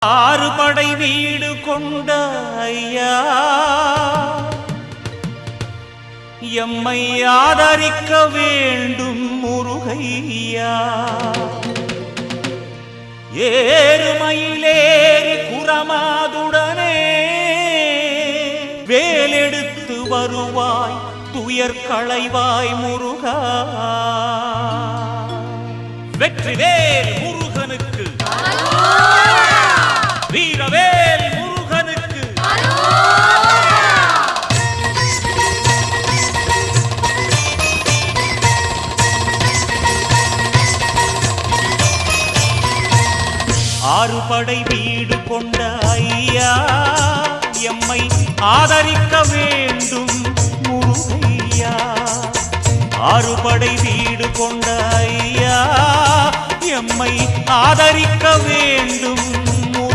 ஆறு படை வீடு கொண்ட ஐயா எம்மை ஆதரிக்க வேண்டும் முருகையா. ஏறுமயிலேறி குரமாதுடனே வேலெடுத்து வருவாய் துயர் களைவாய் முருகா. வெற்றிவேல் முருகனுக்கு, வீரவேல் முருகனுக்கு. ஆறு படை வீடு கொண்ட ஐயா எம்மை ஆதரிக்க வேண்டும் முருகையா. ஆறு படை வீடு கொண்ட ஐயா எம்மை ஆதரிக்க வேண்டும்